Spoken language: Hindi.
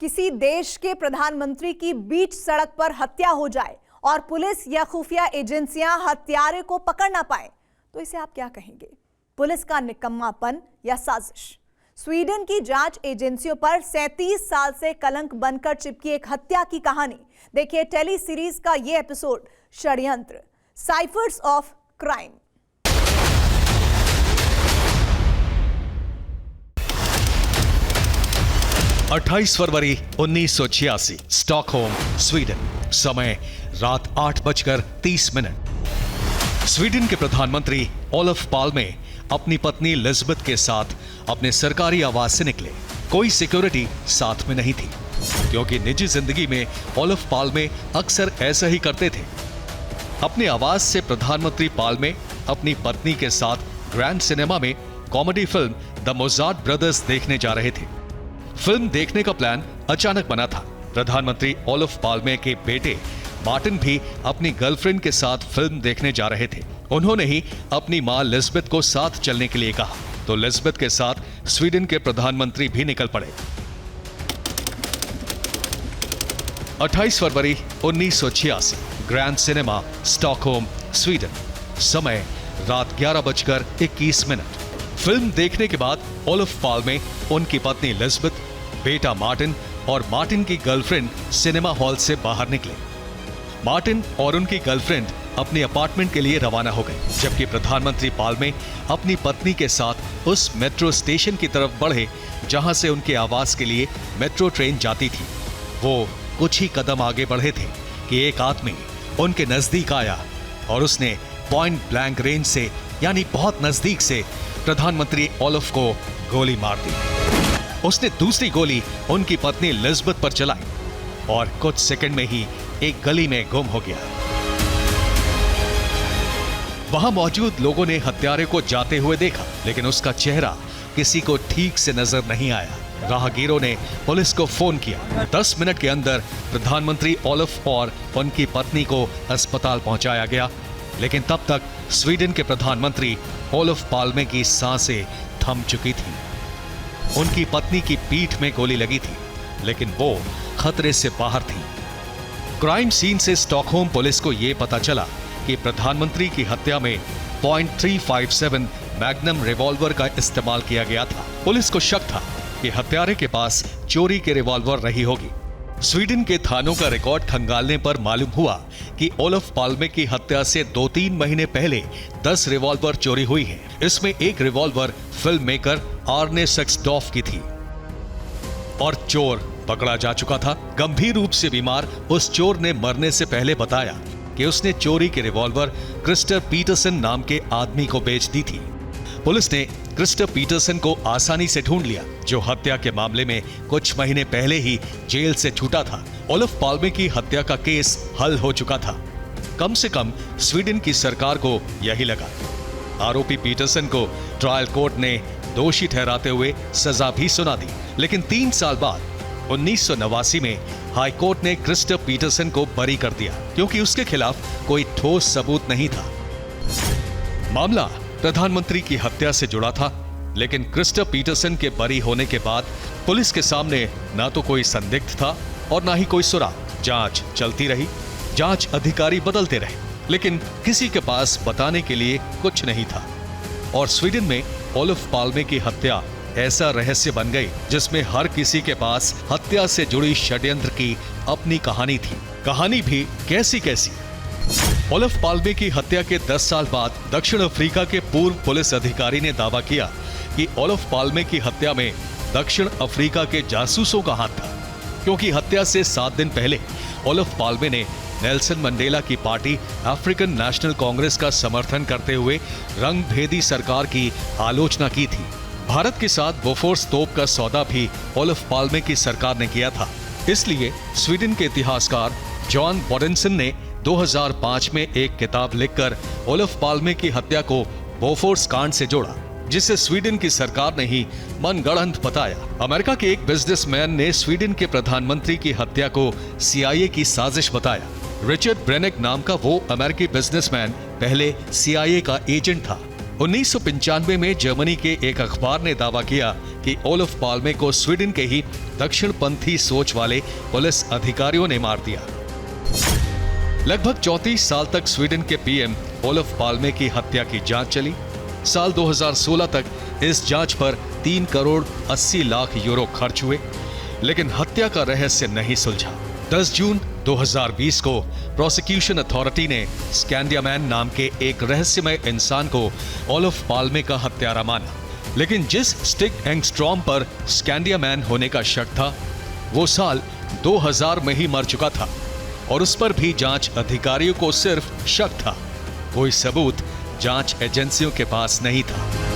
किसी देश के प्रधानमंत्री की बीच सड़क पर हत्या हो जाए और पुलिस या खुफिया एजेंसियां हत्यारे को पकड़ ना पाए तो इसे आप क्या कहेंगे? पुलिस का निकम्मापन या साजिश? स्वीडन की जांच एजेंसियों पर 37 साल से कलंक बनकर चिपकी एक हत्या की कहानी। देखिए टेली सीरीज का ये एपिसोड, षड्यंत्र, साइफर्स ऑफ क्राइम। अट्ठाईस फरवरी 1986, स्टॉकहोम, स्वीडन। समय रात 8:30। स्वीडन के प्रधानमंत्री ओलफ पाल्मे अपनी पत्नी एलिजाबेथ के साथ अपने सरकारी आवास से निकले। कोई सिक्योरिटी साथ में नहीं थी, क्योंकि निजी जिंदगी में ओलफ पाल्मे अक्सर ऐसा ही करते थे। अपने आवास से प्रधानमंत्री पाल्मे अपनी पत्नी के साथ ग्रैंड सिनेमा में comedy film the Mozart brothers देखने जा रहे थे। फिल्म देखने का प्लान अचानक बना था। प्रधानमंत्री ओलफ पाल्मे के बेटे मार्टिन भी अपनी गर्लफ्रेंड के साथ फिल्म देखने जा रहे थे। उन्होंने ही अपनी मां एलिजाबेथ को साथ चलने के लिए कहा, तो एलिजाबेथ के साथ स्वीडन के प्रधानमंत्री भी निकल पड़े। 28 फरवरी 1986, ग्रैंड सिनेमा, स्टॉकहोम, स्वीडन। समय रात 11:21। फिल्म देखने के बाद ओलफ पाल्मे, उनकी पत्नी एलिजाबेथ, बेटा मार्टिन और मार्टिन की गर्लफ्रेंड सिनेमा हॉल से बाहर निकले। मार्टिन और उनकी गर्लफ्रेंड अपने अपार्टमेंट के लिए रवाना हो गए, जबकि प्रधानमंत्री पाल्मे अपनी पत्नी के साथ उस मेट्रो स्टेशन की तरफ बढ़े जहां से उनके आवास के लिए मेट्रो ट्रेन जाती थी। वो कुछ ही कदम आगे बढ़े थे कि एक आदमी उनके नजदीक आया और उसने पॉइंट ब्लैंक रेंज से, यानी बहुत नजदीक से, प्रधानमंत्री ओलफ को गोली मार दी। उसने दूसरी गोली उनकी पत्नी एलिजाबेथ पर चलाई और कुछ सेकंड में ही एक गली में गुम हो गया। वहां मौजूद लोगों ने हत्यारे को जाते हुए देखा, लेकिन उसका चेहरा किसी को ठीक से नजर नहीं आया। राहगीरों ने पुलिस को फोन किया। 10 मिनट के अंदर प्रधानमंत्री ओलफ और उनकी पत्नी को अस्पताल पहुंचाया गया, लेकिन तब तक स्वीडन के प्रधानमंत्री ओलफ पाल्मे की सांसें थम चुकी थी। उनकी पत्नी की पीठ में गोली लगी थी, लेकिन वो खतरे से बाहर थी। क्राइम सीन से स्टॉकहोम पुलिस को यह पता चला कि प्रधानमंत्री की हत्या में .357 मैग्नम रिवॉल्वर का इस्तेमाल किया गया था। पुलिस को शक था कि हत्यारे के पास चोरी के रिवॉल्वर रही होगी। स्वीडन के थानों का रिकॉर्ड खंगालने पर मालूम हुआ कि ओलफ पाल्मे की हत्या से 2-3 महीने पहले 10 रिवॉल्वर चोरी हुई है। इसमें एक रिवॉल्वर फिल्म मेकर आर्ने सेक्सडॉर्फ की थी और चोर पकड़ा जा चुका था। गंभीर रूप से बीमार उस चोर ने मरने से पहले बताया कि उसने चोरी के रिवॉल्वर क्रिस्टर पीटरसन नाम के आदमी को बेच दी थी। पुलिस ने क्रिस्टर पीटरसन को आसानी से ढूंढ लिया, जो हत्या के मामले में कुछ महीने पहले ही जेल से छूटा था। ओलफ पाल्मे की हत्या का केस हल हो चुका था। कम से कम स्वीडन की सरकार को यही लगा। आरोपी पीटरसन को ट्रायल कोर्ट ने दोषी ठहराते हुए सजा भी सुना दी, लेकिन 3 साल बाद 1989 में हाई कोर्ट ने क्रिस्टर पीटरसन को बरी कर दिया, क्योंकि उसके खिलाफ कोई ठोस सबूत नहीं था। मामला प्रधानमंत्री की हत्या से जुड़ा था, लेकिन क्रिस्टर पीटरसन के बरी होने के बाद पुलिस के सामने ना तो कोई संदिग्ध था और ना ही कोई सुराग। जांच चलती रही, जांच अधिकारी बदलते रहे, लेकिन किसी के पास बताने के लिए कुछ नहीं था। और स्वीडन में ओलफ पाल्मे की हत्या ऐसा रहस्य बन गई जिसमें हर किसी के पास हत्या से जुड़ी षड्यंत्र की अपनी कहानी थी। कहानी भी कैसी कैसी। ओलफ पाल्मे की हत्या के 10 साल बाद दक्षिण अफ्रीका के पूर्व पुलिस अधिकारी ने दावा किया कि ओलफ पाल्मे की हत्या में दक्षिण अफ्रीका के जासूसों का हाथ था, क्योंकि हत्या से 7 दिन पहले ओलफ पाल्मे ने नेल्सन मंडेला की पार्टी अफ्रीकन नेशनल कांग्रेस का समर्थन करते हुए रंगभेदी सरकार की आलोचना की थी। भारत के साथ बोफोर्स तोप का सौदा भी ओलफ पाल्मे की सरकार ने किया था। इसलिए स्वीडन के इतिहासकार जॉन बॉडेनसन ने 2005 में एक किताब लिखकर ओलफ पाल्मे की हत्या को बोफोर्स कांड से जोड़ा, जिसे स्वीडन की सरकार ने ही मनगढ़ंत बताया। अमेरिका के एक बिजनेसमैन ने स्वीडन के प्रधानमंत्री की हत्या को CIA की साजिश बताया। रिचर्ड ब्रेनेक नाम का वो अमेरिकी बिजनेसमैन पहले CIA का एजेंट था। 1995 में जर्मनी के एक अखबार ने दावा किया कि ओलफ पाल्मे को स्वीडन के ही दक्षिणपंथी सोच वाले पुलिस अधिकारियों ने मार दिया। लगभग 34 साल तक स्वीडन के पीएम ओलफ पाल्मे की हत्या की जांच चली। साल 2016 तक इस जांच पर 3 करोड़ 80 लाख यूरो खर्च हुए, लेकिन हत्या का रहस्य नहीं सुलझा। 10 जून 2020 को प्रोसिक्यूशन अथॉरिटी ने स्कैंडियामैन नाम के एक रहस्यमय इंसान को ओलफ पाल्मे का हत्यारा माना, लेकिन जिस स्टिग एंगस्ट्रॉम पर स्कैंडियामैन होने का शक था, वो साल 2000 में ही मर चुका था और उस पर भी जांच अधिकारियों को सिर्फ शक था। कोई सबूत जांच एजेंसियों के पास नहीं था।